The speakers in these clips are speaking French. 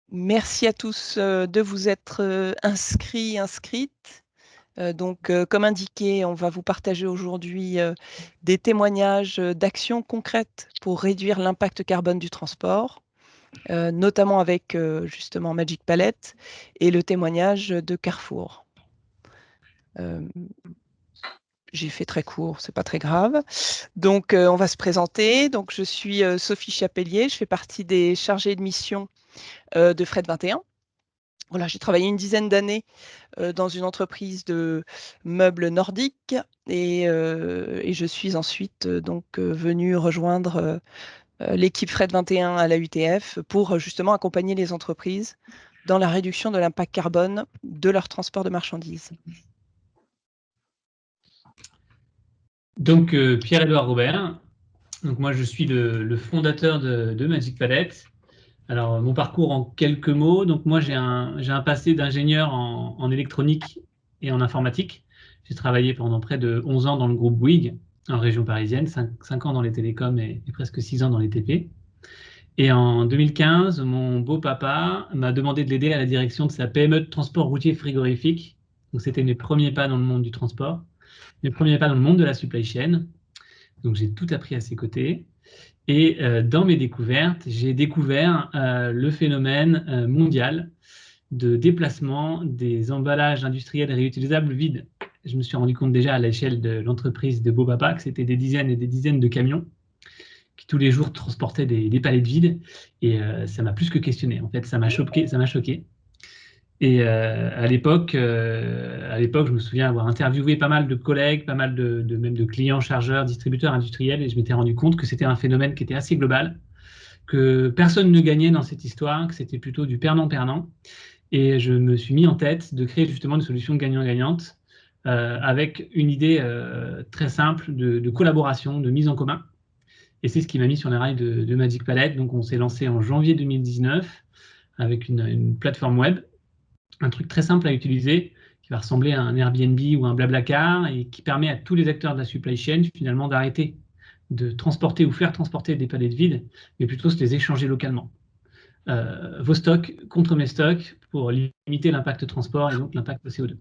Merci à tous de vous être inscrits, inscrites. Comme indiqué, on va vous partager aujourd'hui des témoignages d'actions concrètes pour réduire l'impact carbone du transport, notamment avec justement Magic Palette et le témoignage de Carrefour. J'ai fait très court, c'est pas très grave. On va se présenter. Donc, je suis Sophie Chapelier, je fais partie des chargés de mission de Fret 21. Voilà, j'ai travaillé une dizaine d'années dans une entreprise de meubles nordiques et je suis ensuite venue rejoindre l'équipe Fret 21 à la UTF pour justement accompagner les entreprises dans la réduction de l'impact carbone de leur transport de marchandises. Donc, Pierre-Édouard Robert. Donc, moi, je suis le fondateur de Magic Palette. Alors, mon parcours en quelques mots. Donc, moi, j'ai un passé d'ingénieur en électronique et en informatique. J'ai travaillé pendant près de 11 ans dans le groupe Bouygues, en région parisienne, 5 ans dans les télécoms et presque 6 ans dans les TP. Et en 2015, mon beau-papa m'a demandé de l'aider à la direction de sa PME de transport routier frigorifique. Donc, c'était mes premiers pas dans le monde du transport, mes premiers pas dans le monde de la supply chain. Donc, j'ai tout appris à ses côtés. Et dans mes découvertes, j'ai découvert le phénomène mondial de déplacement des emballages industriels réutilisables vides. Je me suis rendu compte déjà à l'échelle de l'entreprise de Beau-Papa que c'était des dizaines et des dizaines de camions qui tous les jours transportaient des palettes vides. Et ça m'a plus que questionné. En fait, ça m'a choqué. Ça m'a choqué. Et à l'époque, je me souviens avoir interviewé pas mal de collègues, pas mal même de clients, chargeurs, distributeurs industriels, et je m'étais rendu compte que c'était un phénomène qui était assez global, que personne ne gagnait dans cette histoire, que c'était plutôt du perdant-perdant. Et je me suis mis en tête de créer justement une solution gagnant-gagnante avec une idée très simple de collaboration, de mise en commun. Et c'est ce qui m'a mis sur les rails de Magic Palette. Donc on s'est lancé en janvier 2019 avec une plateforme web, un truc très simple à utiliser qui va ressembler à un Airbnb ou un Blablacar et qui permet à tous les acteurs de la supply chain finalement d'arrêter de transporter ou faire transporter des palettes vides, mais plutôt se les échanger localement. Vos stocks contre mes stocks pour limiter l'impact transport et donc l'impact CO2.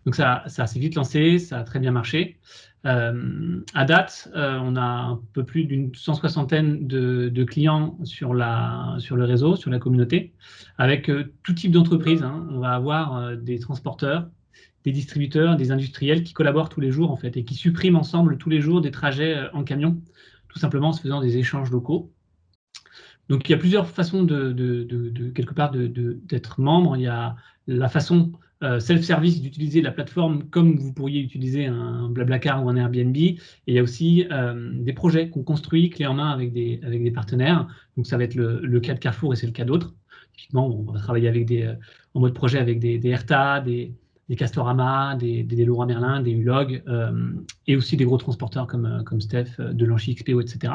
Donc ça s'est vite lancé, ça a très bien marché. À date, on a un peu plus d'une 160aine de clients sur le réseau, sur la communauté, avec tout type d'entreprise. On va avoir des transporteurs, des distributeurs, des industriels qui collaborent tous les jours en fait et qui suppriment ensemble tous les jours des trajets en camion, tout simplement en se faisant des échanges locaux. Donc, il y a plusieurs façons quelque part d'être membre. Il y a la façon self-service d'utiliser la plateforme comme vous pourriez utiliser un Blablacar ou un Airbnb. Et il y a aussi des projets qu'on construit clé en main avec des partenaires. Donc, ça va être le cas de Carrefour et c'est le cas d'autres. Typiquement, on va travailler en mode projet avec des Erta, des Castorama, des Leroy Merlin, des Ulog, et aussi des gros transporteurs comme Steph, Delancy, XPO, etc.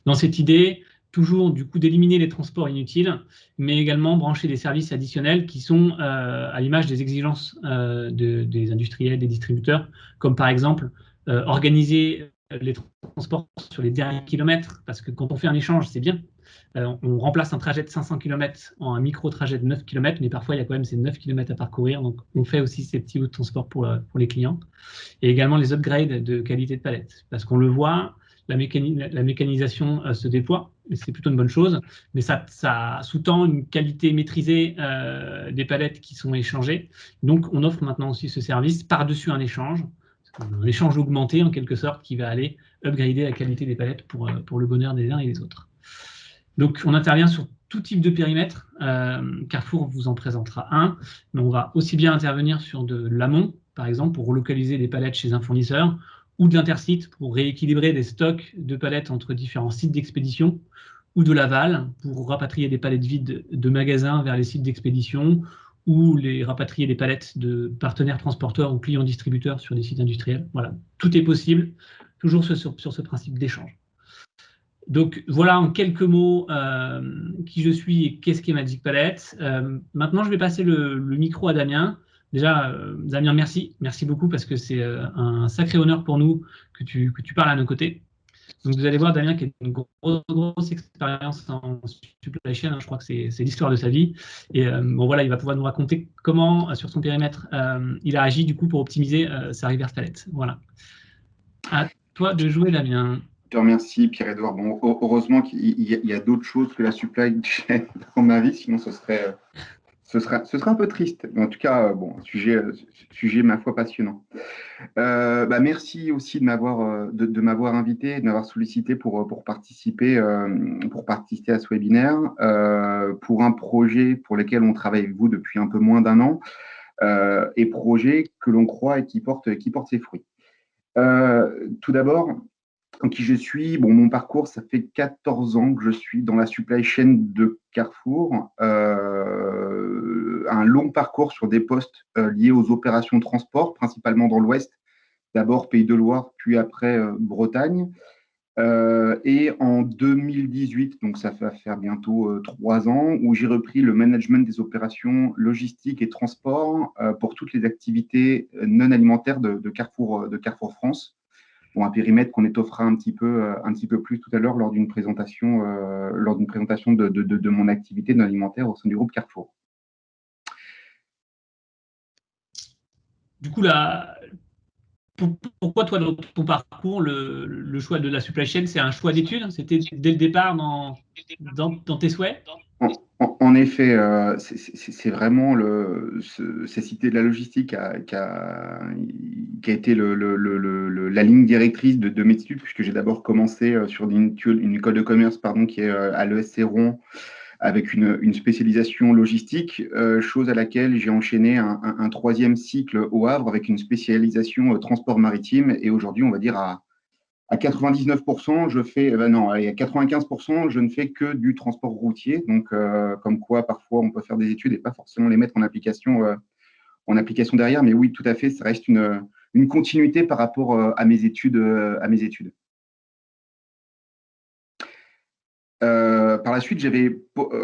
Dans cette idée, toujours du coup d'éliminer les transports inutiles, mais également brancher des services additionnels qui sont à l'image des exigences des industriels, des distributeurs, comme par exemple organiser les transports sur les derniers kilomètres, parce que quand on fait un échange, c'est bien. On remplace un trajet de 500 km en un micro-trajet de 9 km, mais parfois il y a quand même ces 9 km à parcourir, donc on fait aussi ces petits bouts de transport pour les clients. Et également les upgrades de qualité de palette, parce qu'on le voit, la mécanisation se déploie, et c'est plutôt une bonne chose, mais ça sous-tend une qualité maîtrisée des palettes qui sont échangées. Donc, on offre maintenant aussi ce service par-dessus un échange augmenté en quelque sorte qui va aller upgrader la qualité des palettes pour le bonheur des uns et des autres. Donc, on intervient sur tout type de périmètre. Carrefour vous en présentera un, mais on va aussi bien intervenir sur de l'amont, par exemple, pour relocaliser des palettes chez un fournisseur, ou de l'intersite pour rééquilibrer des stocks de palettes entre différents sites d'expédition, ou de l'aval pour rapatrier des palettes vides de magasins vers les sites d'expédition, ou rapatrier des palettes de partenaires transporteurs ou clients distributeurs sur des sites industriels. Voilà, tout est possible, toujours sur ce principe d'échange. Donc voilà en quelques mots qui je suis et qu'est-ce qu'est Magic Palette. Maintenant, je vais passer le micro à Damien. Déjà, Damien, merci beaucoup parce que c'est un sacré honneur pour nous que tu parles à nos côtés. Donc, vous allez voir Damien qui a une grosse expérience en supply chain. Je crois que c'est l'histoire de sa vie. Et bon, voilà, il va pouvoir nous raconter comment, sur son périmètre, il a agi du coup pour optimiser sa reverse palette. Voilà. À toi de jouer, Damien. Je te remercie, Pierre-Edouard. Bon, heureusement qu'il y a d'autres choses que la supply chain dans ma vie, sinon ce serait un peu triste. Mais en tout cas, bon, sujet, ma foi, passionnant. Merci aussi de m'avoir invité, de m'avoir sollicité pour participer à ce webinaire, pour un projet pour lequel on travaille avec vous depuis un peu moins d'un an, et projet que l'on croit et qui porte ses fruits. Tout d'abord, qui je suis. Bon, mon parcours, ça fait 14 ans que je suis dans la supply chain de Carrefour. Un long parcours sur des postes liés aux opérations de transport, principalement dans l'Ouest. D'abord Pays de Loire, puis après Bretagne. Et en 2018, donc ça va faire bientôt 3 ans, où j'ai repris le management des opérations logistiques et transport pour toutes les activités non alimentaires de Carrefour France. Bon, un périmètre qu'on étoffera un petit peu plus tout à l'heure lors d'une présentation, de mon activité non alimentaire au sein du groupe Carrefour. Du coup, pourquoi toi, dans ton parcours, le choix de la supply chain, c'est un choix d'études? C'était dès le départ dans tes souhaits? En effet, c'est vraiment c'est cité de la logistique qui a été la ligne directrice de mes études, puisque j'ai d'abord commencé sur une école de commerce qui est à l'ESC Rouen, avec une spécialisation logistique, chose à laquelle j'ai enchaîné un troisième cycle au Havre avec une spécialisation transport maritime. Et aujourd'hui, on va dire à 99%, je fais, non, à 95%, je ne fais que du transport routier. Donc, comme quoi, parfois, on peut faire des études et pas forcément les mettre en application derrière. Mais oui, tout à fait, ça reste une continuité par rapport à mes études. Par la suite,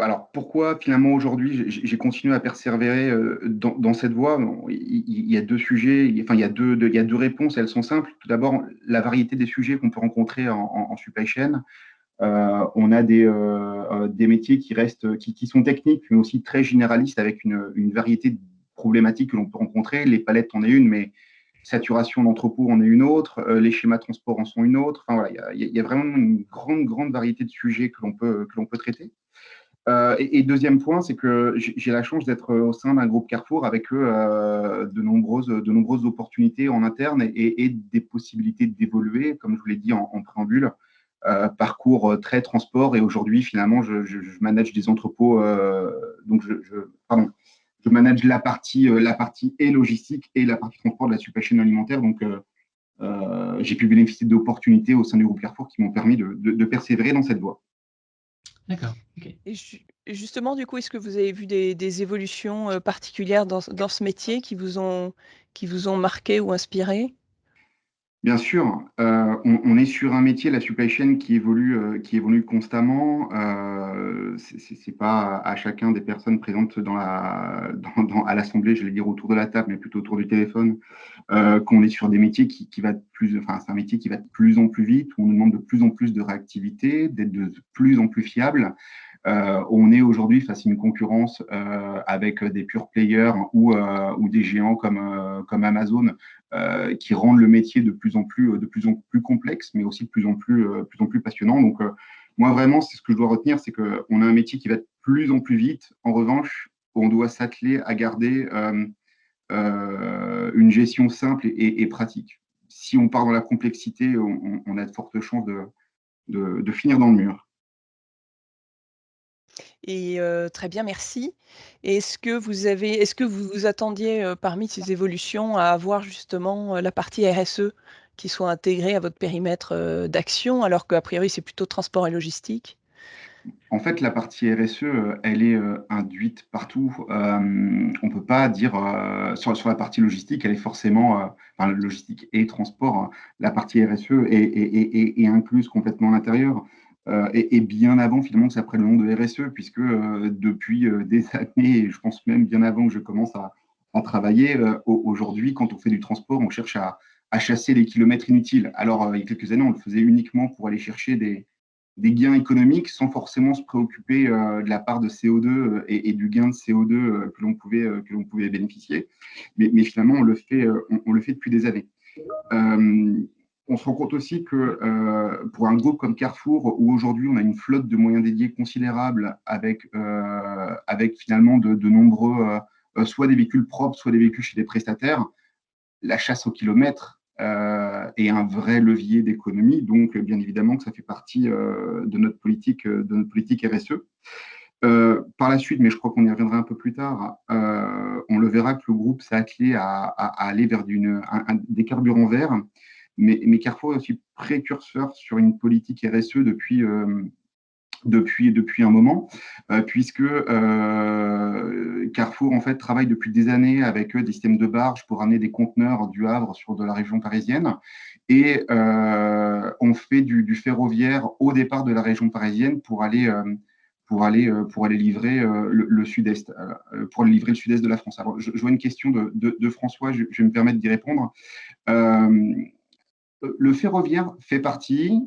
alors pourquoi finalement aujourd'hui j'ai continué à persévérer dans cette voie? Il y a deux sujets, il y a deux réponses, elles sont simples. Tout d'abord, la variété des sujets qu'on peut rencontrer en supply chain. On a des métiers qui sont techniques, mais aussi très généralistes, avec une variété de problématiques que l'on peut rencontrer. Les palettes en est une, mais saturation d'entrepôt en est une autre, les schémas de transport en sont une autre. Enfin, voilà, il y a vraiment une grande variété de sujets que l'on peut traiter. Et deuxième point, c'est que j'ai la chance d'être au sein d'un groupe Carrefour avec eux, de nombreuses opportunités en interne et des possibilités d'évoluer, comme je vous l'ai dit en préambule. Parcours très transport, et aujourd'hui, finalement, je manage des entrepôts. Donc, je manage la partie et logistique et la partie transport de la supply chain alimentaire. Donc, j'ai pu bénéficier d'opportunités au sein du groupe Carrefour qui m'ont permis de persévérer dans cette voie. D'accord. Okay. Et justement, du coup, est-ce que vous avez vu des évolutions particulières dans ce métier qui vous ont marqué ou inspiré? Bien sûr, on est sur un métier, la supply chain, qui évolue constamment. C'est pas à chacun des personnes présentes à l'assemblée, je vais dire autour de la table, mais plutôt autour du téléphone, qu'on est sur des métiers c'est un métier qui va de plus en plus vite, où on nous demande de plus en plus de réactivité, d'être de plus en plus fiable. On est aujourd'hui face à une concurrence avec des pure players ou des géants comme Amazon, qui rendent le métier de plus en plus complexe, mais aussi de plus en plus passionnant. Donc, moi, vraiment, c'est ce que je dois retenir, c'est qu'on a un métier qui va de plus en plus vite. En revanche, on doit s'atteler à garder une gestion simple et pratique. Si on part dans la complexité, on a de fortes chances de finir dans le mur. Et très bien, merci. Est-ce que vous vous attendiez, parmi ces évolutions, à avoir justement, la partie RSE qui soit intégrée à votre périmètre, d'action, alors qu'a priori, c'est plutôt transport et logistique? En fait, la partie RSE, elle est induite partout. On ne peut pas dire sur la partie logistique, elle est forcément, logistique et transport, hein, la partie RSE est incluse complètement à l'intérieur. Et bien avant finalement que ça prenne le nom de RSE, puisque depuis des années, et je pense même bien avant que je commence à travailler, aujourd'hui, quand on fait du transport, on cherche chasser les kilomètres inutiles. Alors, il y a quelques années, on le faisait uniquement pour aller chercher des gains économiques sans forcément se préoccuper de la part de CO2 et du gain de CO2 que l'on pouvait bénéficier. Mais finalement, on le fait depuis des années. On se rend compte aussi que pour un groupe comme Carrefour, où aujourd'hui on a une flotte de moyens dédiés considérable avec finalement de nombreux, soit des véhicules propres, soit des véhicules chez des prestataires, la chasse au kilomètre est un vrai levier d'économie. Donc, bien évidemment que ça fait partie de notre politique RSE. Par la suite, mais je crois qu'on y reviendra un peu plus tard, on le verra que le groupe s'est attelé à aller vers des carburants verts. Mais Carrefour est aussi précurseur sur une politique RSE depuis un moment, puisque Carrefour en fait travaille depuis des années avec des systèmes de barges pour amener des conteneurs du Havre sur de la région parisienne, et on fait du ferroviaire au départ de la région parisienne pour aller livrer le sud-est, pour aller livrer le sud-est de la France. Alors, je vois une question de François, je vais me permettre d'y répondre. Le ferroviaire fait partie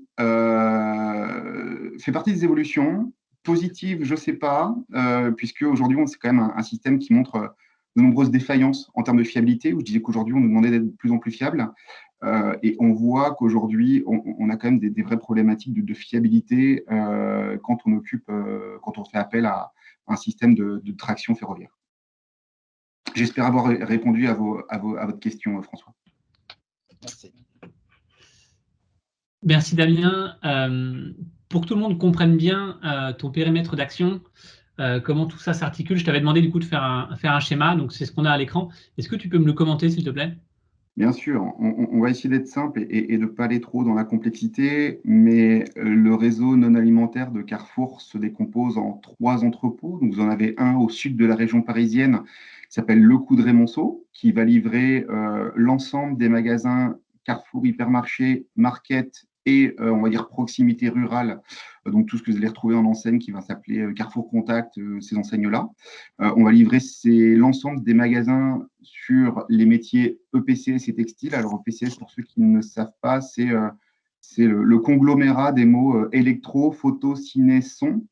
des évolutions positives, je ne sais pas, puisque aujourd'hui, c'est quand même un système qui montre de nombreuses défaillances en termes de fiabilité, où je disais qu'aujourd'hui, on nous demandait d'être de plus en plus fiable. Et on voit qu'aujourd'hui, on a quand même des vraies problématiques de fiabilité quand on fait appel à un système de traction ferroviaire. J'espère avoir répondu à votre question, François. Merci. Merci Damien. Pour que tout le monde comprenne bien ton périmètre d'action, comment tout ça s'articule, je t'avais demandé du coup de faire un schéma, donc c'est ce qu'on a à l'écran. Est-ce que tu peux me le commenter s'il te plaît? Bien sûr, on va essayer d'être simple et de ne pas aller trop dans la complexité, mais le réseau non alimentaire de Carrefour se décompose en 3 entrepôts. Donc, vous en avez un au sud de la région parisienne qui s'appelle Le Coudray-Monceau, qui va livrer l'ensemble des magasins Carrefour, Hypermarché, Market et on va dire proximité rurale. Donc, tout ce que vous allez retrouver en enseigne qui va s'appeler Carrefour Contact, ces enseignes-là. On va livrer l'ensemble des magasins sur les métiers EPCS et textiles. Alors, EPCS, pour ceux qui ne savent pas, c'est le conglomérat des mots électro, photo, ciné, son.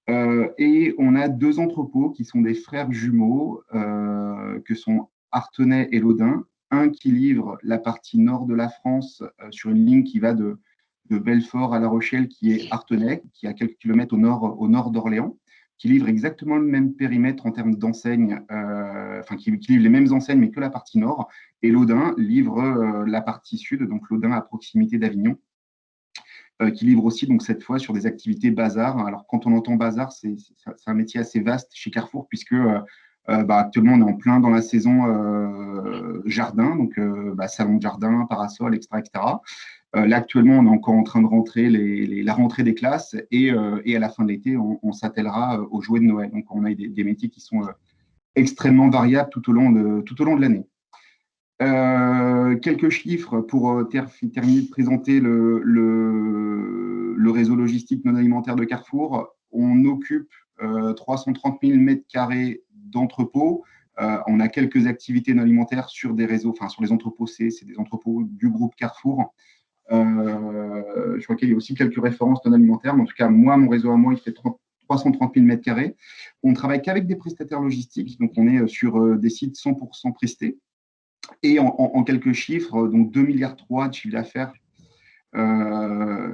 Et on a 2 entrepôts qui sont des frères jumeaux, que sont Artenay et Laudun. Un qui livre la partie nord de la France sur une ligne qui va de Belfort à La Rochelle, qui est Artenay, qui est à quelques kilomètres au nord d'Orléans, qui livre exactement le même périmètre en termes d'enseignes, qui livre les mêmes enseignes, mais que la partie nord. Et Laudun livre la partie sud, donc Laudun à proximité d'Avignon, qui livre aussi, donc cette fois, sur des activités bazar. Alors, quand on entend bazar, c'est un métier assez vaste chez Carrefour, puisque actuellement, on est en plein dans la saison jardin, donc salon de jardin, parasol, etc. Là, actuellement, on est encore en train de rentrer la rentrée des classes et à la fin de l'été, on s'attellera aux jouets de Noël. Donc, on a des métiers qui sont extrêmement variables tout au long de l'année. Quelques chiffres pour terminer de présenter le réseau logistique non alimentaire de Carrefour. On occupe 330 000 m² d'entrepôts. On a quelques activités non alimentaires sur des réseaux, sur les entrepôts c'est des entrepôts du groupe Carrefour. Je crois qu'il y a aussi quelques références non alimentaires, mais en tout cas, mon réseau à moi, il fait 330 000 m². On travaille qu'avec des prestataires logistiques, donc on est sur des sites 100% prestés. Et en quelques chiffres, donc 2,3 milliards de chiffre d'affaires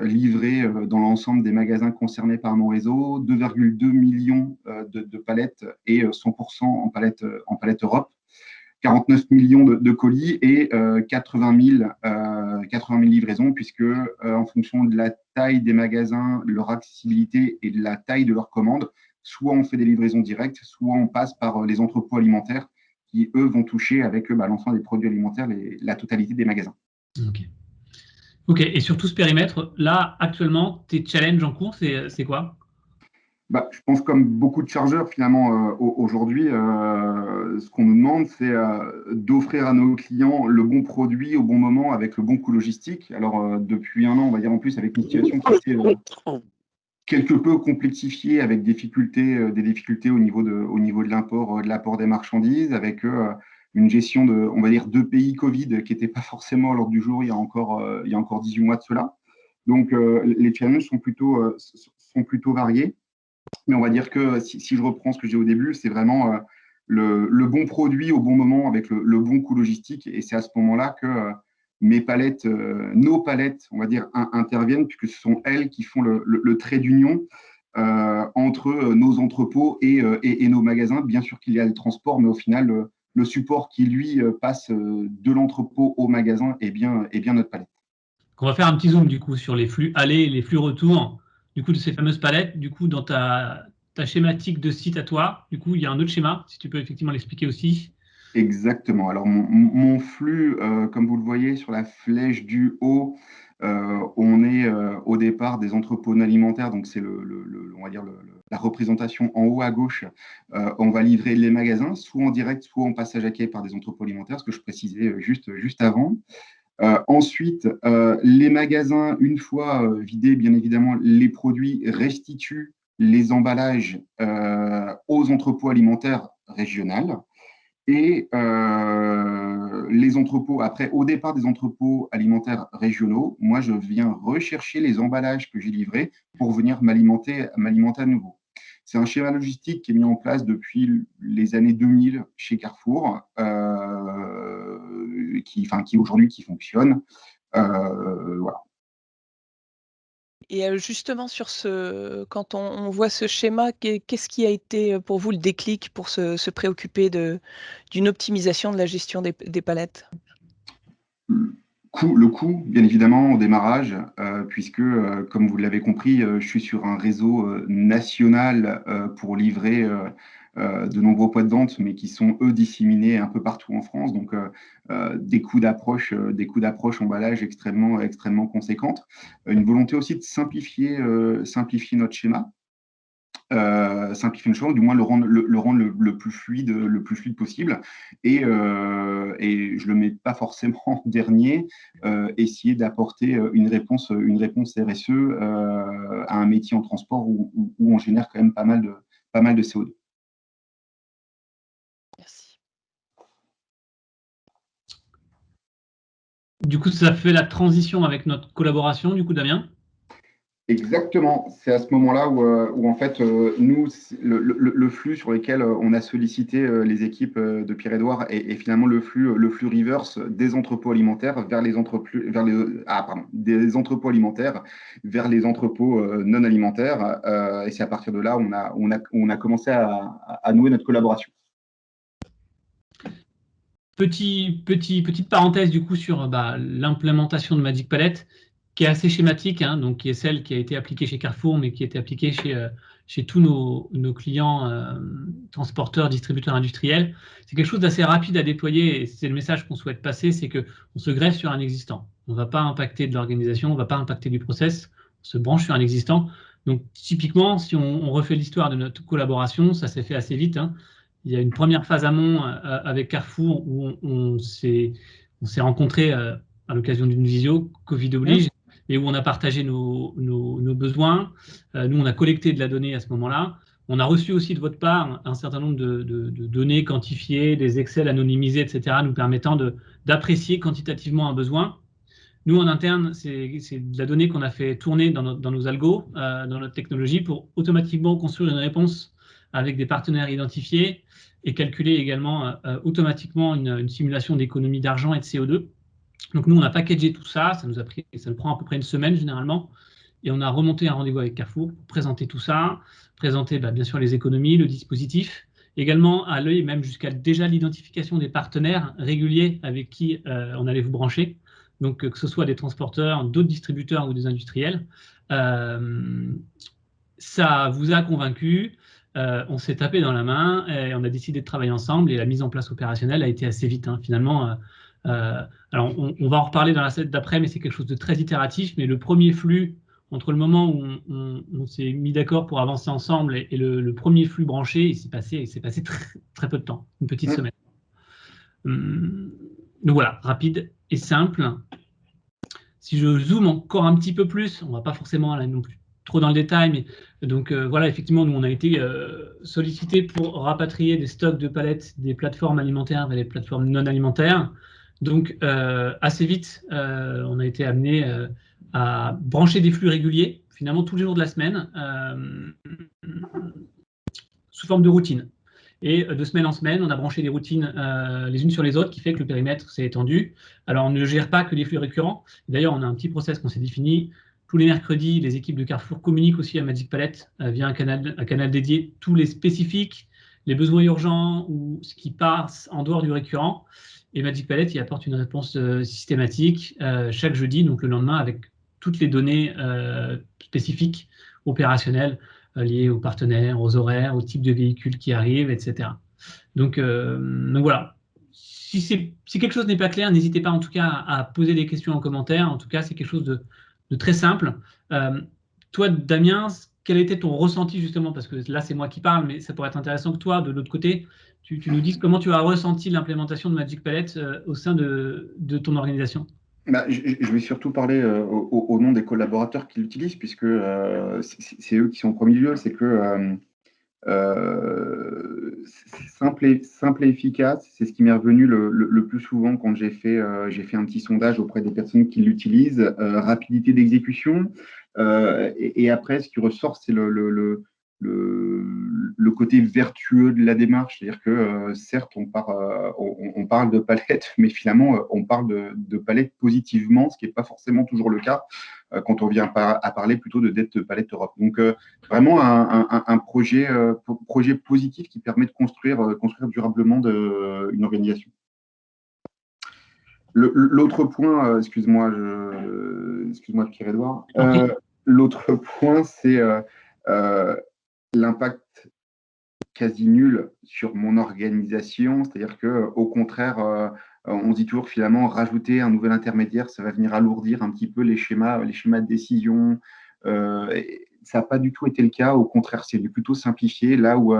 livrés dans l'ensemble des magasins concernés par mon réseau, 2,2 millions de palettes et 100% en palette Europe, 49 millions de colis et 80 000 livraisons, puisque en fonction de la taille des magasins, de leur accessibilité et de la taille de leurs commandes, soit on fait des livraisons directes, soit on passe par les entrepôts alimentaires qui, eux, vont toucher avec l'ensemble des produits alimentaires la totalité des magasins. Ok, et sur tout ce périmètre, là, actuellement, tes challenges en cours, c'est quoi? Je pense comme beaucoup de chargeurs, finalement, aujourd'hui, ce qu'on nous demande, c'est d'offrir à nos clients le bon produit au bon moment avec le bon coût logistique. Alors, depuis un an, on va dire en plus, avec une situation qui s'est quelque peu complexifiée, avec des difficultés au niveau de l'apport des marchandises, avec une gestion on va dire, 2 pays Covid qui n'était pas forcément à l'ordre du jour il y a encore 18 mois de cela. Donc, les challenges sont plutôt variés. Mais on va dire que si je reprends ce que j'ai au début, c'est vraiment le bon produit au bon moment avec le bon coût logistique. Et c'est à ce moment-là que nos palettes, on va dire, interviennent, puisque ce sont elles qui font le trait d'union entre nos entrepôts et nos magasins. Bien sûr qu'il y a le transport, mais au final, le support qui, lui, passe de l'entrepôt au magasin est bien notre palette. On va faire un petit zoom du coup sur les flux aller et les flux retour du coup de ces fameuses palettes. Du coup, dans ta schématique de site à toi, du coup, il y a un autre schéma, si tu peux effectivement l'expliquer aussi. Exactement. Alors, mon flux, comme vous le voyez sur la flèche du haut, on est au départ des entrepôts non alimentaires. Donc, c'est on va dire la représentation en haut à gauche. On va livrer les magasins, soit en direct, soit en passage à quai par des entrepôts alimentaires, ce que je précisais juste avant. Ensuite, les magasins, une fois vidés, bien évidemment, les produits restituent les emballages aux entrepôts alimentaires régionaux. Et les entrepôts, après, au départ des entrepôts alimentaires régionaux, moi, je viens rechercher les emballages que j'ai livrés pour venir m'alimenter à nouveau. C'est un schéma logistique qui est mis en place depuis les années 2000 chez Carrefour, qui aujourd'hui qui fonctionne. Voilà. Et justement, quand on voit ce schéma, qu'est-ce qui a été pour vous le déclic pour se préoccuper d'une optimisation de la gestion des palettes? Le coût, bien évidemment, au démarrage, puisque, comme vous l'avez compris, je suis sur un réseau national pour livrer de nombreux points de vente, mais qui sont, eux, disséminés un peu partout en France. Donc, des coûts d'approche emballage extrêmement conséquentes. Une volonté aussi de simplifier notre schéma. Simplifier le choix, ou du moins le rendre le plus fluide possible. Et je le mets pas forcément en dernier, essayer d'apporter une réponse RSE à un métier en transport où on génère quand même pas mal de CO2. Merci. Du coup, ça fait la transition avec notre collaboration, du coup, Damien. Exactement, c'est à ce moment-là où en fait, nous, le flux sur lequel on a sollicité les équipes de Pierre-Édouard est finalement le flux reverse des entrepôts alimentaires vers des entrepôts alimentaires vers les entrepôts non alimentaires. Et c'est à partir de là on a commencé à nouer notre collaboration. Petite parenthèse du coup sur l'implémentation de Magic Palette, qui est assez schématique, hein, donc qui est celle qui a été appliquée chez Carrefour, mais qui a été appliquée chez tous nos clients transporteurs, distributeurs industriels. C'est quelque chose d'assez rapide à déployer, et c'est le message qu'on souhaite passer, c'est qu'on se greffe sur un existant. On ne va pas impacter de l'organisation, on ne va pas impacter du process, on se branche sur un existant. Donc typiquement, si on refait l'histoire de notre collaboration, ça s'est fait assez vite, hein. Il y a une première phase amont avec Carrefour où on s'est rencontrés à l'occasion d'une visio, Covid oblige, et où on a partagé nos besoins. Nous, on a collecté de la donnée à ce moment-là. On a reçu aussi de votre part un certain nombre de données quantifiées, des Excel anonymisés, etc., nous permettant d'apprécier quantitativement un besoin. Nous, en interne, c'est de la donnée qu'on a fait tourner dans nos algos, dans notre technologie, pour automatiquement construire une réponse avec des partenaires identifiés et calculer également automatiquement une simulation d'économie d'argent et de CO2. Donc nous, on a packagé tout ça, ça nous prend à peu près une semaine généralement, et on a remonté un rendez-vous avec Carrefour pour présenter tout ça, présenter bien sûr les économies, le dispositif, également à l'œil, même jusqu'à déjà l'identification des partenaires réguliers avec qui on allait vous brancher, donc que ce soit des transporteurs, d'autres distributeurs ou des industriels. Ça vous a convaincu, on s'est tapé dans la main et on a décidé de travailler ensemble, et la mise en place opérationnelle a été assez vite, hein, finalement. Alors, on va en reparler dans la slide d'après, mais c'est quelque chose de très itératif. Mais le premier flux, entre le moment où on s'est mis d'accord pour avancer ensemble et le premier flux branché, il s'est passé très peu de temps, une petite semaine. Donc voilà, rapide et simple. Si je zoome encore un petit peu plus, on ne va pas forcément aller non plus trop dans le détail, mais donc voilà, effectivement, nous on a été sollicités pour rapatrier des stocks de palettes des plateformes alimentaires vers les plateformes non alimentaires. Donc assez vite, on a été amené à brancher des flux réguliers, finalement tous les jours de la semaine, sous forme de routine. Et de semaine en semaine, on a branché des routines les unes sur les autres, qui fait que le périmètre s'est étendu. Alors, on ne gère pas que les flux récurrents. D'ailleurs, on a un petit process qu'on s'est défini. Tous les mercredis, les équipes de Carrefour communiquent aussi à Magic Palette via un canal dédié, tous les spécifiques, les besoins urgents ou ce qui passe en dehors du récurrent. Et Magic Palette y apporte une réponse systématique chaque jeudi, donc le lendemain, avec toutes les données spécifiques, opérationnelles, liées aux partenaires, aux horaires, au type de véhicule qui arrive, etc. Donc voilà. Si quelque chose n'est pas clair, n'hésitez pas en tout cas à poser des questions en commentaire. En tout cas, c'est quelque chose de très simple. Toi, Damien, quel était ton ressenti justement? Parce que là, c'est moi qui parle, mais ça pourrait être intéressant que toi, de l'autre côté, tu nous dises comment tu as ressenti l'implémentation de Magic Palette au sein de ton organisation. Je vais surtout parler au nom des collaborateurs qui l'utilisent, puisque c'est eux qui sont en premier lieu. C'est que simple et efficace, c'est ce qui m'est revenu le plus souvent quand j'ai fait un petit sondage auprès des personnes qui l'utilisent. Rapidité d'exécution. Et après, ce qui ressort, c'est le côté vertueux de la démarche. C'est-à-dire que certes, on parle de palettes, mais finalement, on parle de palettes positivement, ce qui n'est pas forcément toujours le cas quand on vient à parler plutôt de dette palette Europe. Donc, vraiment un projet positif qui permet de construire durablement une organisation. L'autre point, excuse-moi Pierre-Edouard, l'autre point, c'est l'impact quasi nul sur mon organisation, c'est-à-dire qu'au contraire, on dit toujours finalement rajouter un nouvel intermédiaire, ça va venir alourdir un petit peu les schémas de décision. Ça n'a pas du tout été le cas, au contraire, c'est plutôt simplifié, là où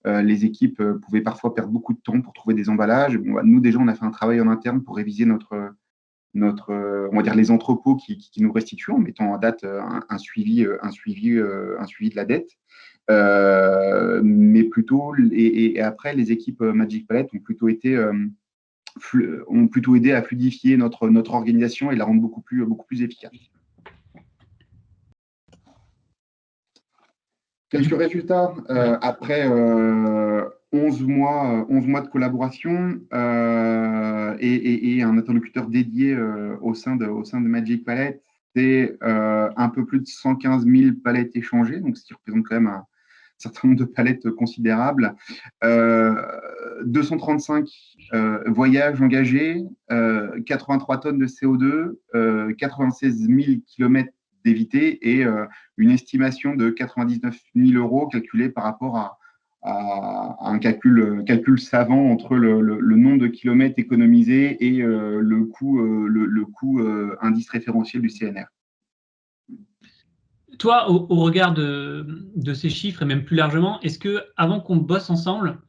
les équipes pouvaient parfois perdre beaucoup de temps pour trouver des emballages. Bon, nous, déjà, on a fait un travail en interne pour réviser on va dire les entrepôts qui nous restituent, en mettant en date un suivi de la dette. Mais plutôt, et après, les équipes Magic Palette ont plutôt aidé à fluidifier notre organisation et la rendre beaucoup plus efficace. Quelques résultats après 11 mois de collaboration et un interlocuteur dédié au sein de Magic Palette. C'est un peu plus de 115 000 palettes échangées, donc ce qui représente quand même un certain nombre de palettes considérables. 235 voyages engagés, 83 tonnes de CO2, 96 000 km d'évités et une estimation de 99 000 € calculée par rapport à un calcul savant entre le nombre de kilomètres économisés et le coût indice référentiel du CNR. Toi, au regard de ces chiffres et même plus largement, est-ce que avant qu'on bosse ensemble,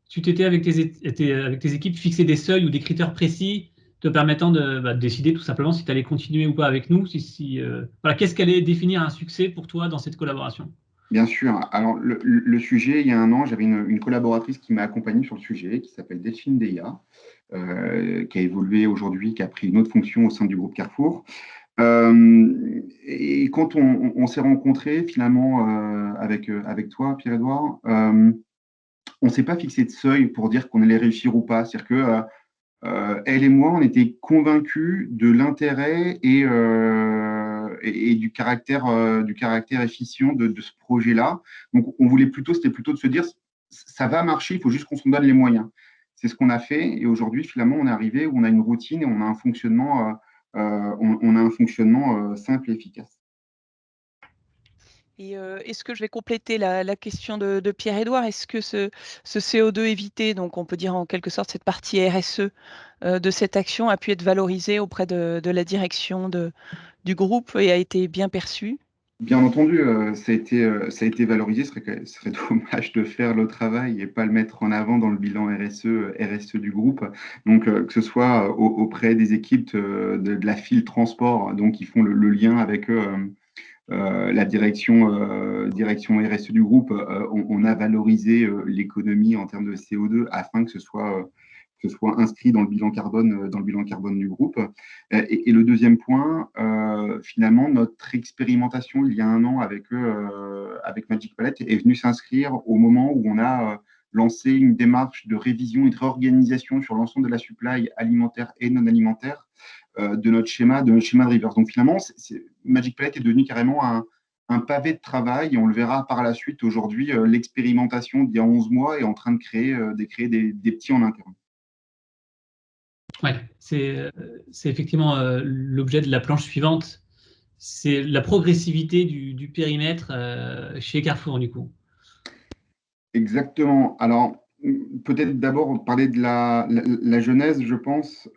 tu t'étais avec tes équipes fixé des seuils ou des critères précis te permettant de décider tout simplement si tu allais continuer ou pas avec nous voilà, qu'est-ce qu'allait définir un succès pour toi dans cette collaboration? Bien sûr. Alors, le sujet, il y a un an, j'avais une collaboratrice qui m'a accompagné sur le sujet, qui s'appelle Delphine Deya, qui a évolué aujourd'hui, qui a pris une autre fonction au sein du groupe Carrefour. Et quand on s'est rencontrés, finalement, avec toi, Pierre-Edouard, on ne s'est pas fixé de seuil pour dire qu'on allait réussir ou pas. C'est-à-dire que elle et moi, on était convaincus de l'intérêt et du caractère efficient de ce projet-là. Donc, c'était plutôt de se dire, ça va marcher, il faut juste qu'on s'en donne les moyens. C'est ce qu'on a fait. Et aujourd'hui, finalement, on est arrivé où on a une routine et on a un fonctionnement, simple et efficace. Et est-ce que je vais compléter la question de Pierre-Edouard? Est-ce que ce CO2 évité, donc on peut dire en quelque sorte cette partie RSE de cette action, a pu être valorisée auprès de la direction du groupe et a été bien perçue? Bien entendu, ça a été valorisé. Ce serait dommage de faire le travail et pas le mettre en avant dans le bilan RSE du groupe. Donc, que ce soit auprès des équipes de la file transport, donc qui font le lien avec la direction RSE du groupe, on a valorisé l'économie en termes de CO2 afin que ce soit inscrit dans le bilan carbone du groupe. Et le deuxième point, finalement, notre expérimentation il y a un an avec Magic Palette est venue s'inscrire au moment où on a lancé une démarche de révision et de réorganisation sur l'ensemble de la supply alimentaire et non alimentaire de notre schéma de Rivers. Donc finalement, Magic Palette est devenu carrément un pavé de travail, et on le verra par la suite. Aujourd'hui, l'expérimentation d'il y a 11 mois est en train de créer des petits en interne. Ouais, c'est effectivement l'objet de la planche suivante. C'est la progressivité du périmètre chez Carrefour, du coup. Exactement. Alors, peut-être d'abord parler de la genèse, je pense.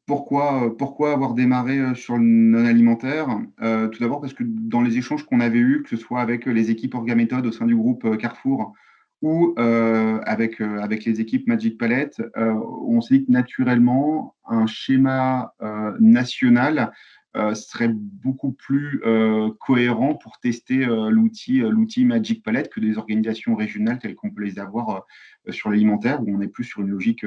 Pourquoi avoir démarré sur le non-alimentaire? Tout d'abord parce que dans les échanges qu'on avait eus, que ce soit avec les équipes Orgaméthode au sein du groupe Carrefour ou avec les équipes Magic Palette, on s'est dit que naturellement, un schéma national serait beaucoup plus cohérent pour tester l'outil Magic Palette que des organisations régionales telles qu'on peut les avoir sur l'alimentaire, où on est plus sur une logique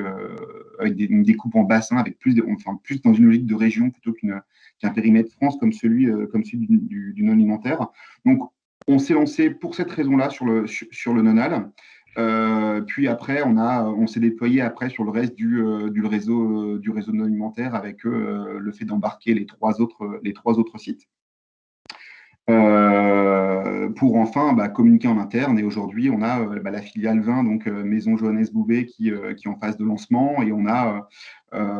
avec une découpe en bassin, avec plus dans une logique de région plutôt qu'un périmètre France comme celui du non-alimentaire. Donc, on s'est lancé pour cette raison-là sur le non-al. Puis après, on s'est déployé après sur le reste du réseau non alimentaire avec le fait d'embarquer les trois autres sites pour enfin communiquer en interne. Et aujourd'hui, on a la filiale 20, donc Maison Johannes Bouvet, qui est en phase de lancement, et on a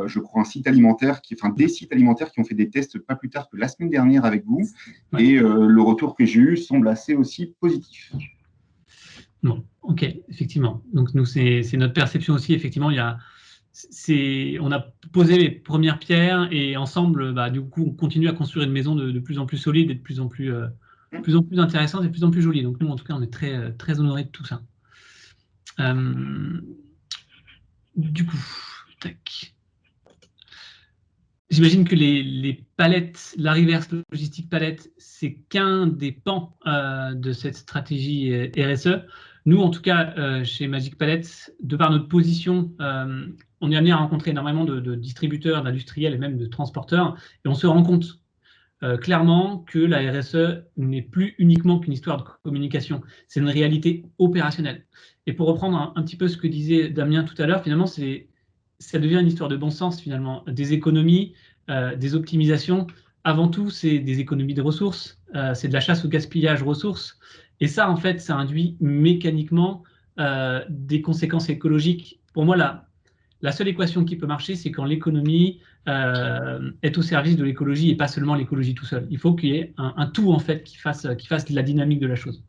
je crois des sites alimentaires qui ont fait des tests pas plus tard que la semaine dernière avec vous. Ouais. Et le retour que j'ai eu semble assez aussi positif. Bon, ok, effectivement. Donc nous, c'est notre perception aussi. Effectivement, on a posé les premières pierres, et ensemble, du coup, on continue à construire une maison de plus en plus solide et de plus en plus intéressante et de plus en plus jolie. Donc nous, en tout cas, on est très, très honorés de tout ça. Du coup, tac. J'imagine que les palettes, la reverse logistique palette, c'est qu'un des pans de cette stratégie RSE. Nous, en tout cas, chez Magic Palette, de par notre position, on est amené à rencontrer énormément de distributeurs, d'industriels et même de transporteurs, et on se rend compte clairement que la RSE n'est plus uniquement qu'une histoire de communication, c'est une réalité opérationnelle. Et pour reprendre un petit peu ce que disait Damien tout à l'heure, finalement, ça devient une histoire de bon sens, finalement, des économies, des optimisations. Avant tout, c'est des économies de ressources, c'est de la chasse au gaspillage ressources. Et ça, en fait, ça induit mécaniquement des conséquences écologiques. Pour moi, la seule équation qui peut marcher, c'est quand l'économie est au service de l'écologie et pas seulement l'écologie tout seul. Il faut qu'il y ait un tout, en fait, qui fasse de la dynamique de la chose.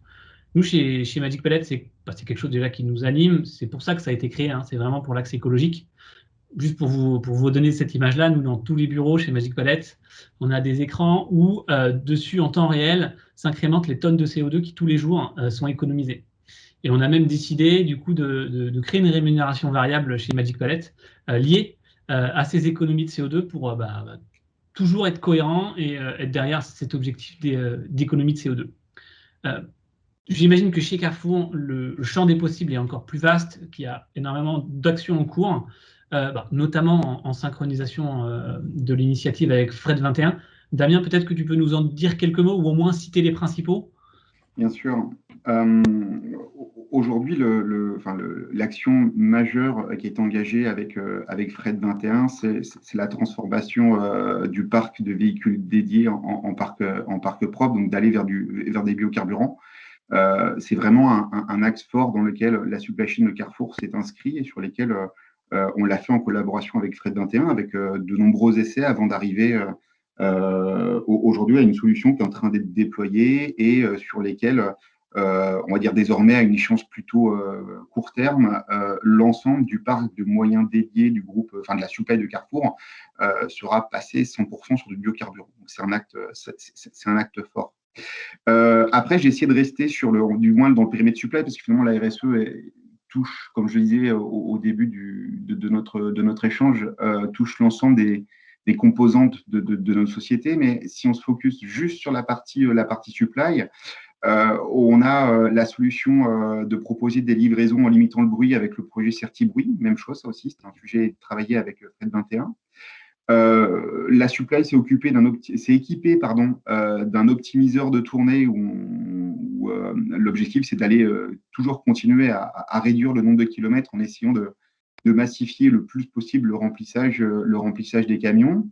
Nous, chez Magic Palette, c'est quelque chose déjà qui nous anime. C'est pour ça que ça a été créé. Hein. C'est vraiment pour l'axe écologique. Juste pour vous donner cette image-là, nous, dans tous les bureaux chez Magic Palette, on a des écrans où, dessus, en temps réel, s'incrémentent les tonnes de CO2 qui, tous les jours, sont économisées. Et on a même décidé, du coup, de créer une rémunération variable chez Magic Palette liée à ces économies de CO2 pour toujours être cohérent et être derrière cet objectif d'économie de CO2. J'imagine que chez Carrefour, le champ des possibles est encore plus vaste, qu'il y a énormément d'actions en cours, notamment en synchronisation de l'initiative avec Fred 21. Damien, peut-être que tu peux nous en dire quelques mots ou au moins citer les principaux? Bien sûr. Aujourd'hui, l'action majeure qui est engagée avec Fred 21, c'est la transformation du parc de véhicules dédiés en parc propre, donc d'aller vers des biocarburants. C'est vraiment un axe fort dans lequel la supply chain de Carrefour s'est inscrit et sur lesquels on l'a fait en collaboration avec Fred 21, avec de nombreux essais avant d'arriver aujourd'hui à une solution qui est en train d'être déployée et sur lesquelles, on va dire désormais à une échéance plutôt court terme, l'ensemble du parc de moyens dédiés du groupe, de la supply de Carrefour, sera passé 100% sur du biocarburant. Donc c'est un acte fort. Après, j'ai essayé de rester du moins dans le périmètre supply, parce que finalement la RSE touche, comme je le disais au début de notre échange, touche l'ensemble des composantes de notre société. Mais si on se focus juste sur la partie supply, on a la solution de proposer des livraisons en limitant le bruit avec le projet CertiBruit. Même chose, ça aussi, c'est un sujet travaillé avec Fred 21. La supply s'est équipée d'un optimiseur de tournée où l'objectif c'est d'aller toujours continuer à réduire le nombre de kilomètres en essayant de massifier le plus possible le remplissage des camions.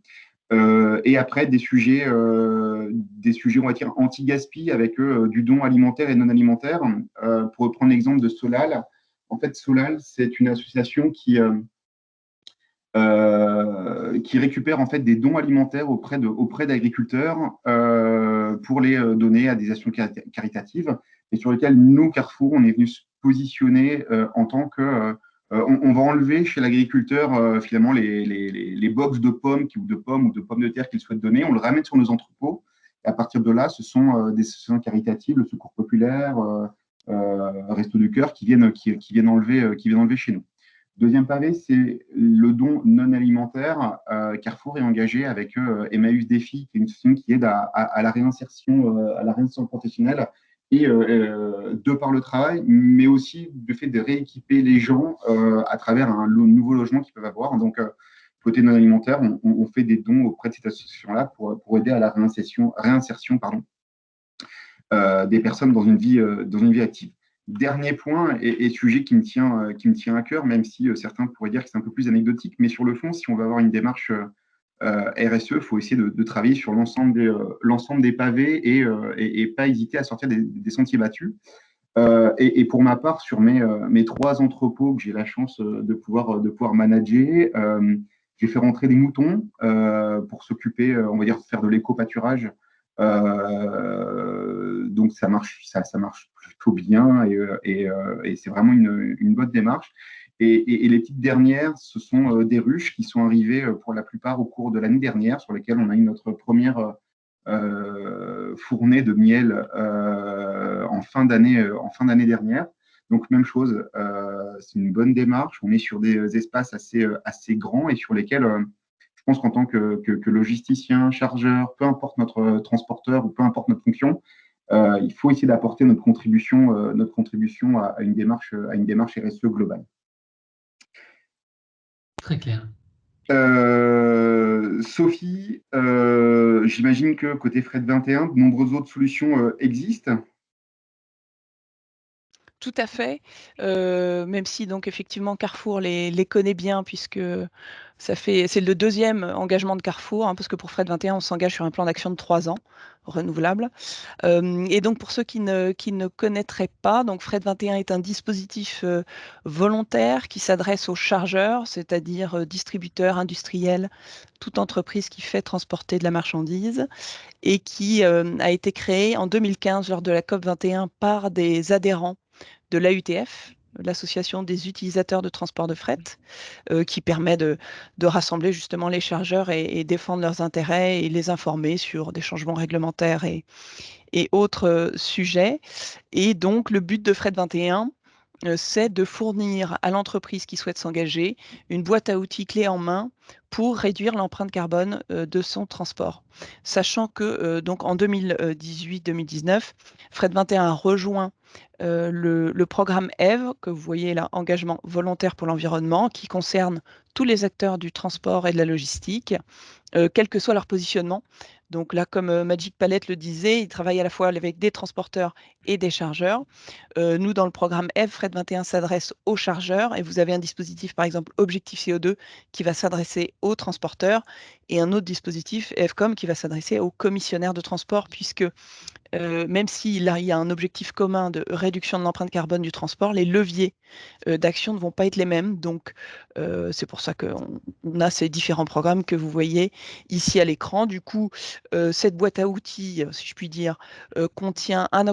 Et après des sujets on va dire anti-gaspi avec du don alimentaire et non alimentaire. Pour reprendre l'exemple de Solal, en fait Solal c'est une association qui récupère en fait des dons alimentaires auprès d'agriculteurs pour les donner à des actions caritatives, et sur lesquelles nous, Carrefour, on est venu se positionner en tant que on va enlever chez l'agriculteur finalement les box de pommes ou de pommes de terre qu'il souhaite donner, on le ramène sur nos entrepôts, et à partir de là, ce sont des associations caritatives, le Secours Populaire, Resto du Cœur qui viennent enlever chez nous. Deuxième pavé, c'est le don non alimentaire. Carrefour est engagé avec Emmaüs Défi, qui est une association qui aide à la réinsertion professionnelle, et de par le travail, mais aussi du fait de rééquiper les gens à travers un nouveau logement qu'ils peuvent avoir. Donc, côté non alimentaire, on fait des dons auprès de cette association-là pour aider à la réinsertion des personnes dans une vie active. Dernier point, et sujet qui me tient à cœur, même si certains pourraient dire que c'est un peu plus anecdotique, mais sur le fond, si on va avoir une démarche RSE, il faut essayer de travailler sur l'ensemble des pavés et pas hésiter à sortir des sentiers battus. Et pour ma part, sur mes 3 entrepôts que j'ai la chance de pouvoir manager, j'ai fait rentrer des moutons pour s'occuper, on va dire, faire de l'éco-pâturage. Donc ça marche plutôt bien, et c'est vraiment une bonne démarche. Et les petites dernières, ce sont des ruches qui sont arrivées pour la plupart au cours de l'année dernière, sur lesquelles on a eu notre première fournée de miel en fin d'année dernière. Donc même chose, c'est une bonne démarche. On est sur des espaces assez grands et sur lesquels je pense qu'en tant que logisticien, chargeur, peu importe notre transporteur ou peu importe notre fonction, il faut essayer d'apporter notre contribution à une démarche RSE globale. Très clair. Sophie, j'imagine que côté Fred 21, de nombreuses autres solutions existent. Tout à fait, même si donc effectivement Carrefour les connaît bien, puisque c'est le 2e engagement de Carrefour, hein, parce que pour Fred 21, on s'engage sur un plan d'action de 3 ans renouvelable. Et donc pour ceux qui ne connaîtraient pas, donc Fred 21 est un dispositif volontaire qui s'adresse aux chargeurs, c'est-à-dire distributeurs, industriels, toute entreprise qui fait transporter de la marchandise, et qui a été créé en 2015 lors de la COP 21 par des adhérents de l'AUTF, l'association des utilisateurs de transport de fret, qui permet de rassembler justement les chargeurs et défendre leurs intérêts et les informer sur des changements réglementaires et autres sujets. Et donc le but de Fred 21, c'est de fournir à l'entreprise qui souhaite s'engager une boîte à outils clé en main pour réduire l'empreinte carbone de son transport. Sachant que donc en 2018-2019, Fred 21 a rejoint le programme EVE, que vous voyez là, engagement volontaire pour l'environnement, qui concerne tous les acteurs du transport et de la logistique, quel que soit leur positionnement. Donc là, comme Magic Palette le disait, ils travaillent à la fois avec des transporteurs et des chargeurs. Nous, dans le programme EVE, Fred 21 s'adresse aux chargeurs, et vous avez un dispositif, par exemple, Objectif CO2, qui va s'adresser aux transporteurs, et un autre dispositif, EVCOM, qui va s'adresser aux commissionnaires de transport, puisque même s'il y a un objectif commun de réduction de l'empreinte carbone du transport, les leviers d'action ne vont pas être les mêmes. Donc, c'est pour ça qu'on a ces différents programmes que vous voyez ici à l'écran. Du coup, cette boîte à outils, si je puis dire, contient un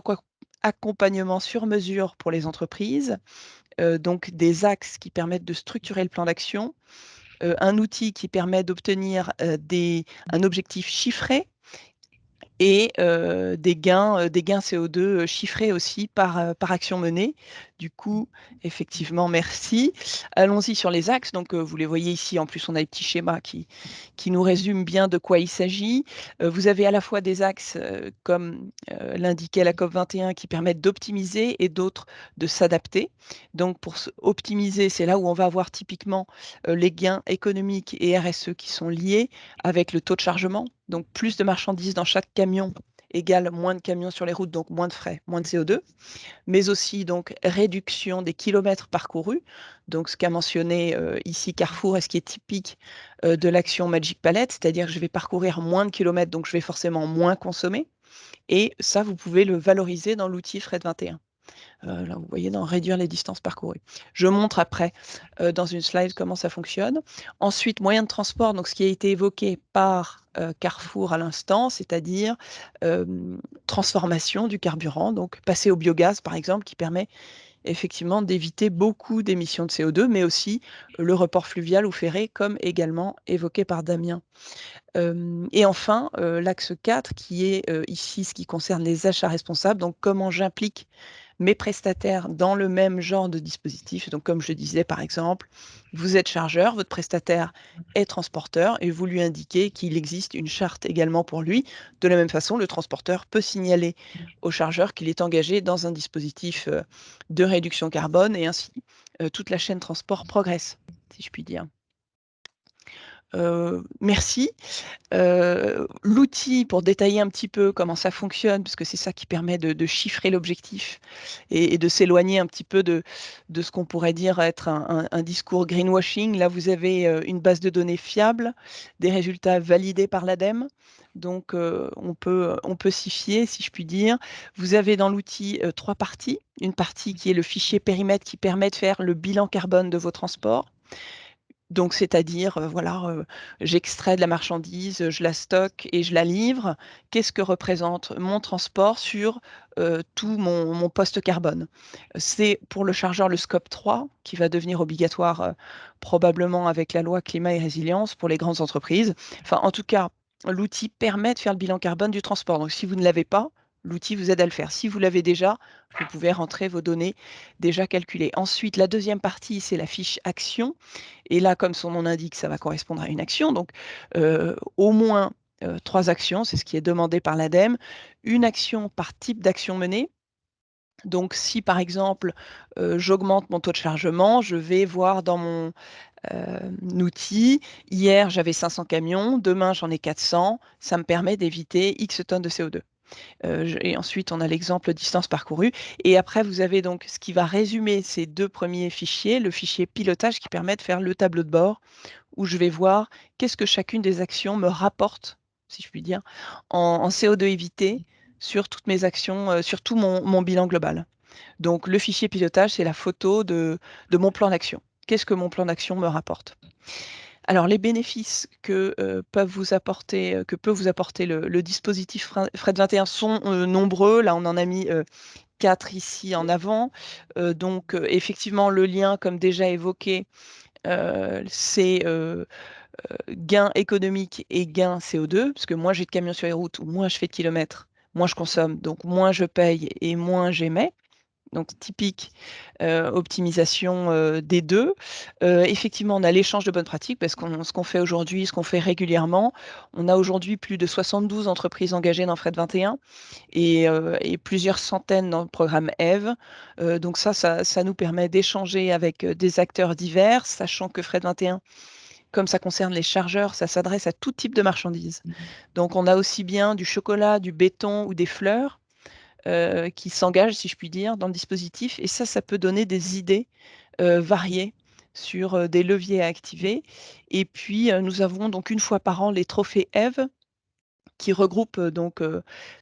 accompagnement sur mesure pour les entreprises, donc des axes qui permettent de structurer le plan d'action, un outil qui permet d'obtenir un objectif chiffré, et des gains CO2 chiffrés aussi par action menée. Du coup, effectivement, merci. Allons-y sur les axes. Donc, vous les voyez ici. En plus, on a les petits schémas qui nous résument bien de quoi il s'agit. Vous avez à la fois des axes, comme l'indiquait la COP21, qui permettent d'optimiser et d'autres de s'adapter. Donc, pour optimiser, c'est là où on va avoir typiquement les gains économiques et RSE qui sont liés avec le taux de chargement. Donc, plus de marchandises dans chaque camion égale moins de camions sur les routes, donc moins de frais, moins de CO2, mais aussi donc réduction des kilomètres parcourus, donc ce qu'a mentionné ici Carrefour et ce qui est typique de l'action Magic Palette, c'est-à-dire que je vais parcourir moins de kilomètres, donc je vais forcément moins consommer, et ça, vous pouvez le valoriser dans l'outil Fred 21. Là, vous voyez, dans réduire les distances parcourues. Je montre après dans une slide comment ça fonctionne. Ensuite, moyens de transport, donc ce qui a été évoqué par Carrefour à l'instant, c'est-à-dire transformation du carburant, donc passer au biogaz par exemple, qui permet effectivement d'éviter beaucoup d'émissions de CO2, mais aussi le report fluvial ou ferré, comme également évoqué par Damien. Et enfin, l'axe 4, qui est ici ce qui concerne les achats responsables, donc comment j'implique mes prestataires dans le même genre de dispositif. Donc, comme je disais, par exemple, vous êtes chargeur, votre prestataire est transporteur et vous lui indiquez qu'il existe une charte également pour lui. De la même façon, le transporteur peut signaler au chargeur qu'il est engagé dans un dispositif de réduction carbone et ainsi toute la chaîne transport progresse, si je puis dire. Merci. L'outil, pour détailler un petit peu comment ça fonctionne, parce que c'est ça qui permet de chiffrer l'objectif et de s'éloigner un petit peu de ce qu'on pourrait dire être un discours greenwashing. Là, vous avez une base de données fiable, des résultats validés par l'ADEME. Donc, on peut s'y fier, si je puis dire. Vous avez dans l'outil 3 parties. Une partie qui est le fichier périmètre qui permet de faire le bilan carbone de vos transports. Donc, c'est-à-dire, voilà, j'extrais de la marchandise, je la stocke et je la livre. Qu'est-ce que représente mon transport sur tout mon poste carbone? C'est pour le chargeur le scope 3 qui va devenir obligatoire probablement avec la loi climat et résilience pour les grandes entreprises. Enfin, en tout cas, l'outil permet de faire le bilan carbone du transport. Donc, si vous ne l'avez pas, l'outil vous aide à le faire. Si vous l'avez déjà, vous pouvez rentrer vos données déjà calculées. Ensuite, la deuxième partie, c'est la fiche action. Et là, comme son nom l'indique, ça va correspondre à une action. Donc, au moins 3 actions, c'est ce qui est demandé par l'ADEME. Une action par type d'action menée. Donc, si par exemple, j'augmente mon taux de chargement, je vais voir dans mon outil, hier j'avais 500 camions, demain j'en ai 400, ça me permet d'éviter X tonnes de CO2. Et ensuite, on a l'exemple distance parcourue. Et après, vous avez donc ce qui va résumer ces 2 premiers fichiers, le fichier pilotage qui permet de faire le tableau de bord où je vais voir qu'est-ce que chacune des actions me rapporte, si je puis dire, en CO2 évité sur toutes mes actions, sur tout mon bilan global. Donc, le fichier pilotage, c'est la photo de mon plan d'action. Qu'est-ce que mon plan d'action me rapporte? Alors, les bénéfices que peut vous apporter le dispositif Fred 21 sont nombreux. Là, on en a mis 4 ici en avant. Donc, effectivement, le lien, comme déjà évoqué, c'est gain économique et gain CO2, parce que moins j'ai de camions sur les routes, moins je fais de kilomètres, moins je consomme, donc moins je paye et moins j'émets. Donc typique optimisation des deux. Effectivement, on a l'échange de bonnes pratiques parce que ce qu'on fait aujourd'hui, ce qu'on fait régulièrement. On a aujourd'hui plus de 72 entreprises engagées dans Fred 21 et plusieurs centaines dans le programme EVE. Donc ça nous permet d'échanger avec des acteurs divers, sachant que Fred 21, comme ça concerne les chargeurs, ça s'adresse à tout type de marchandises. Donc on a aussi bien du chocolat, du béton ou des fleurs qui s'engagent, si je puis dire, dans le dispositif. Et ça peut donner des idées variées sur des leviers à activer. Et puis, nous avons donc une fois par an les trophées EVE qui regroupent donc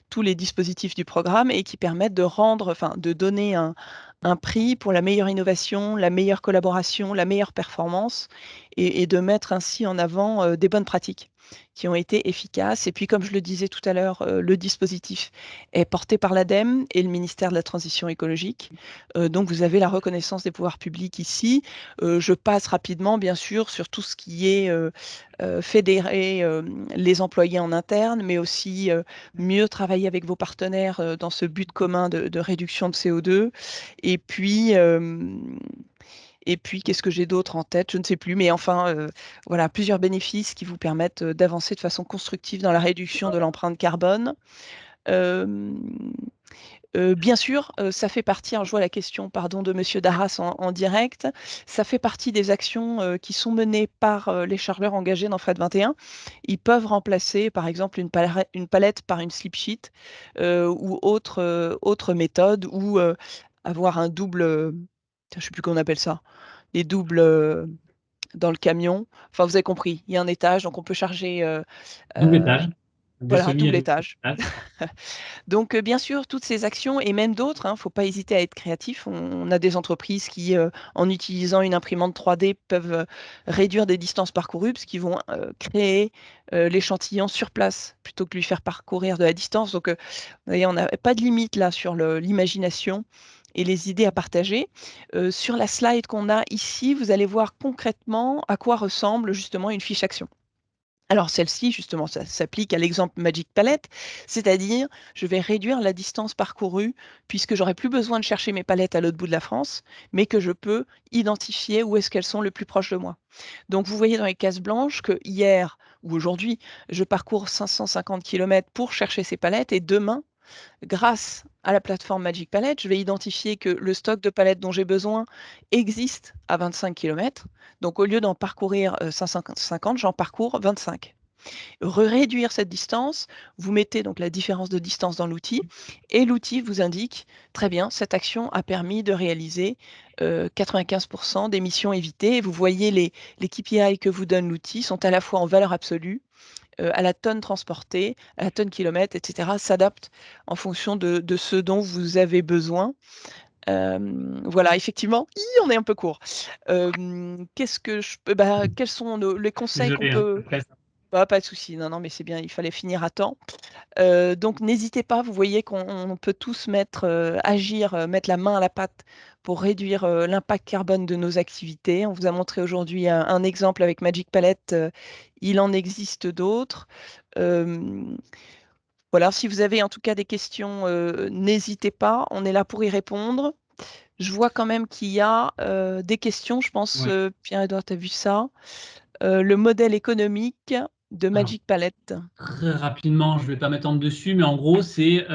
tous les dispositifs du programme et qui permettent de donner un prix pour la meilleure innovation, la meilleure collaboration, la meilleure performance et de mettre ainsi en avant des bonnes pratiques. qui ont été efficaces. Et puis, comme je le disais tout à l'heure, le dispositif est porté par l'ADEME et le ministère de la Transition écologique. Donc, vous avez la reconnaissance des pouvoirs publics ici. Je passe rapidement, bien sûr, sur tout ce qui est fédérer les employés en interne, mais aussi mieux travailler avec vos partenaires dans ce but commun de réduction de CO2. Et puis, qu'est-ce que j'ai d'autre en tête? Je ne sais plus, mais enfin, voilà, plusieurs bénéfices qui vous permettent d'avancer de façon constructive dans la réduction de l'empreinte carbone. Bien sûr, ça fait partie, alors je vois la question, pardon, de Monsieur Darras en direct, ça fait partie des actions qui sont menées par les chargeurs engagés dans FRED 21. Ils peuvent remplacer, par exemple, une palette par une slip sheet ou autre méthode, ou avoir un double, je ne sais plus comment on appelle ça, les doubles dans le camion. Enfin, vous avez compris, il y a un étage, donc on peut charger, Double étage, de voilà, semi à double double étage. étage. Donc, bien sûr, toutes ces actions et même d'autres, il ne faut pas hésiter à être créatif. On a des entreprises qui, en utilisant une imprimante 3D, peuvent réduire des distances parcourues, parce qu'ils vont créer l'échantillon sur place plutôt que lui faire parcourir de la distance. Donc, vous voyez, on n'a pas de limite là sur l'imagination et les idées à partager. Sur la slide qu'on a ici, vous allez voir concrètement à quoi ressemble justement une fiche action. Alors celle-ci, justement, ça s'applique à l'exemple Magic Palette, c'est-à-dire je vais réduire la distance parcourue puisque j'aurai plus besoin de chercher mes palettes à l'autre bout de la France, mais que je peux identifier où est-ce qu'elles sont le plus proches de moi. Donc vous voyez dans les cases blanches que hier ou aujourd'hui, je parcours 550 km pour chercher ces palettes, et demain, grâce à la plateforme Magic Palette, je vais identifier que le stock de palettes dont j'ai besoin existe à 25 km. Donc au lieu d'en parcourir 550, j'en parcours 25. Réduire cette distance, vous mettez donc la différence de distance dans l'outil, et l'outil vous indique, très bien, cette action a permis de réaliser 95% d'émissions évitées. Et vous voyez les KPI que vous donne l'outil sont à la fois en valeur absolue, à la tonne transportée, à la tonne kilomètre, etc., s'adaptent en fonction de ce dont vous avez besoin. Voilà, effectivement, on est un peu court. Qu'est-ce que je peux, quels sont les conseils qu'on Désolé, peut... après, Pas de souci, non, non, mais c'est bien, il fallait finir à temps. Donc n'hésitez pas, vous voyez qu'on peut tous agir, mettre la main à la pâte pour réduire l'impact carbone de nos activités. On vous a montré aujourd'hui un exemple avec Magic Palette, il en existe d'autres. Voilà, si vous avez en tout cas des questions, n'hésitez pas, on est là pour y répondre. Je vois quand même qu'il y a des questions, je pense, ouais. Pierre-Edouard, tu as vu ça. Le modèle économique de Alors, Magic Palette. très rapidement, je ne vais pas m'étendre dessus, mais en gros, c'est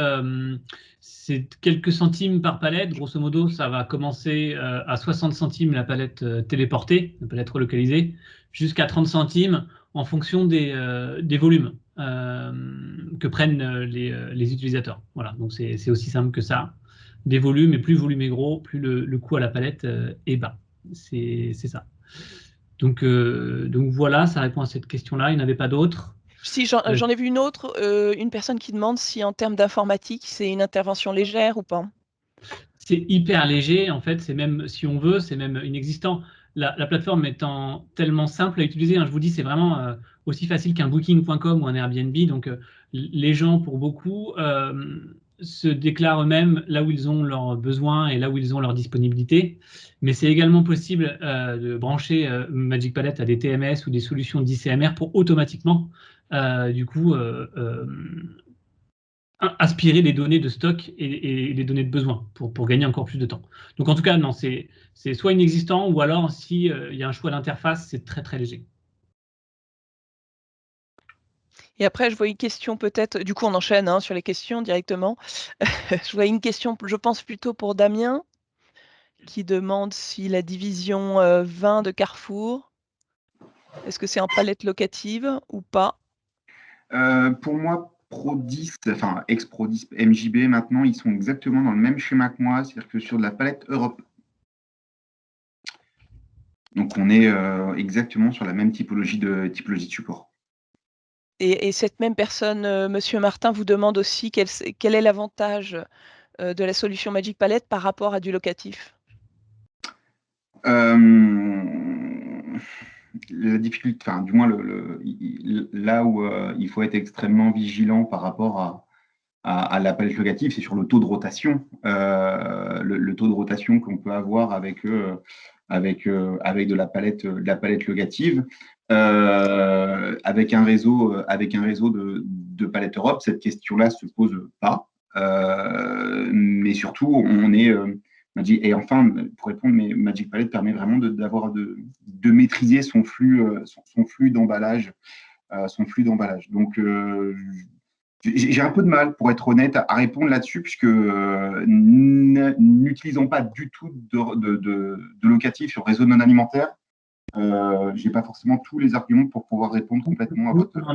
quelques centimes par palette. Grosso modo, ça va commencer à 60 centimes la palette téléportée, la palette relocalisée, jusqu'à 30 centimes en fonction des volumes que prennent les utilisateurs. Voilà, donc c'est aussi simple que ça. Des volumes, et plus le volume est gros, plus le coût à la palette est bas. C'est ça. Donc voilà, ça répond à cette question-là. Il n'y en avait pas d'autres. Si j'en ai vu une autre, une personne qui demande si en termes d'informatique, c'est une intervention légère ou pas. C'est hyper léger, en fait, c'est même, si on veut, c'est même inexistant. La plateforme étant tellement simple à utiliser, hein, je vous dis, c'est vraiment aussi facile qu'un Booking.com ou un Airbnb. Donc, les gens, pour beaucoup, se déclarent eux-mêmes là où ils ont leurs besoins et là où ils ont leur disponibilité. Mais c'est également possible de brancher Magic Palette à des TMS ou des solutions d'ICMR pour automatiquement, du coup, aspirer les données de stock et les données de besoin pour gagner encore plus de temps. Donc en tout cas, non, c'est soit inexistant, ou alors si il y a un choix d'interface, c'est très très léger. Et après, je vois une question peut-être, du coup on enchaîne sur les questions directement. Je vois une question, je pense plutôt pour Damien, qui demande si la division vin de Carrefour, est-ce que c'est en palette locative ou pas? Pour moi, Pro 10, enfin ex-Pro 10, MJB, maintenant, ils sont exactement dans le même schéma que moi, c'est-à-dire que sur de la palette Europe. Donc on est exactement sur la même typologie de support. Et cette même personne, Monsieur Martin, vous demande aussi quel est l'avantage de la solution Magic Palette par rapport à du locatif? la difficulté, enfin, du moins, là où il faut être extrêmement vigilant par rapport à la palette locative, c'est sur le taux de rotation. Le taux de rotation qu'on peut avoir avec de la palette locative. Avec un réseau de Palette Europe, cette question-là se pose pas. Mais surtout, on est et enfin, pour répondre, mais Magic Palette permet vraiment de maîtriser son flux d'emballage, Donc, j'ai un peu de mal, pour être honnête, à répondre là-dessus, puisque n'utilisant pas du tout de locatif sur réseau non alimentaire, j'ai pas forcément tous les arguments pour pouvoir répondre complètement à votre question.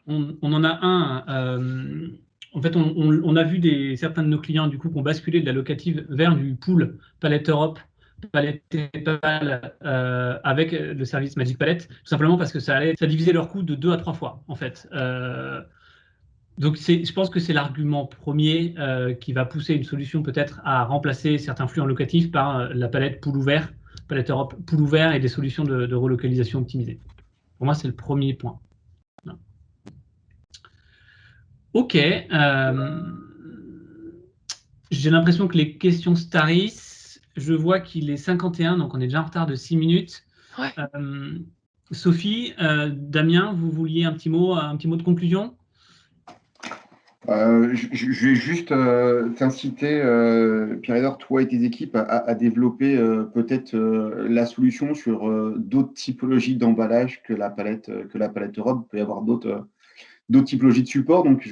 On en a un. En fait, on a vu certains de nos clients du coup qui ont basculé de la locative vers du pool Palette Europe, Palette PayPal avec le service Magic Palette, tout simplement parce que ça divisait leur coût de 2 à 3 fois en fait. Donc je pense que c'est l'argument premier qui va pousser une solution peut-être à remplacer certains flux en locatif par la palette pool ouvert, Palette Europe pool ouvert et des solutions de relocalisation optimisées. Pour moi, c'est le premier point. Voilà. Ok. J'ai l'impression que les questions starissent. Je vois qu'il est 51, donc on est déjà en retard de 6 minutes. Ouais. Sophie, Damien, vous vouliez un petit mot de conclusion? Je vais juste t'inciter, Pierre-Edouard, toi et tes équipes, à développer peut-être la solution sur d'autres typologies d'emballage que la palette Europe. Il peut y avoir d'autres typologies de support. Donc,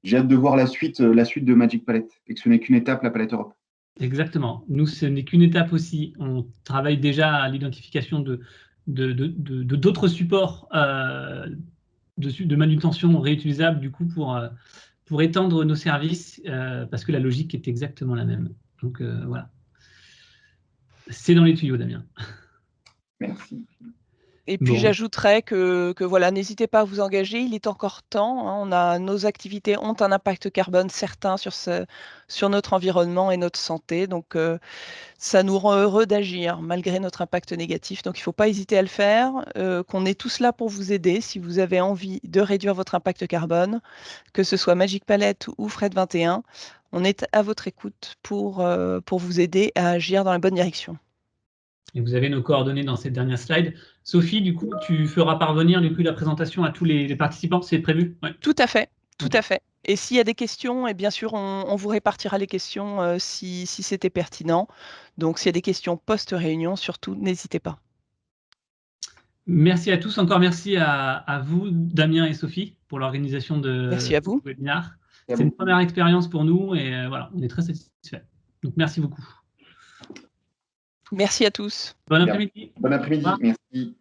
j'ai hâte de voir la suite de Magic Palette, et que ce n'est qu'une étape, la palette Europe. Exactement. Nous, ce n'est qu'une étape aussi. On travaille déjà à l'identification de d'autres supports de manutention réutilisables du coup pour étendre nos services parce que la logique est exactement la même. Donc voilà. C'est dans les tuyaux, Damien. Merci. Et puis Bon. j'ajouterais que voilà, n'hésitez pas à vous engager, il est encore temps. Nos activités ont un impact carbone certain sur notre environnement et notre santé. Donc ça nous rend heureux d'agir malgré notre impact négatif. Donc il ne faut pas hésiter à le faire, qu'on est tous là pour vous aider si vous avez envie de réduire votre impact carbone, que ce soit Magic Palette ou Fred 21. On est à votre écoute pour vous aider à agir dans la bonne direction. Et vous avez nos coordonnées dans cette dernière slide. Sophie, du coup, tu feras parvenir la présentation à tous les participants, c'est prévu? Ouais. Tout à fait, tout à fait. Et s'il y a des questions, et bien sûr, on vous répartira les questions si c'était pertinent. Donc, s'il y a des questions post-réunion, surtout, n'hésitez pas. Merci à tous. Encore merci à vous, Damien et Sophie, pour l'organisation de Merci à vous. ce webinaire. C'est une première expérience pour nous et voilà, on est très satisfaits. Donc, merci beaucoup. Merci à tous. Bon après-midi. Bon après-midi, merci.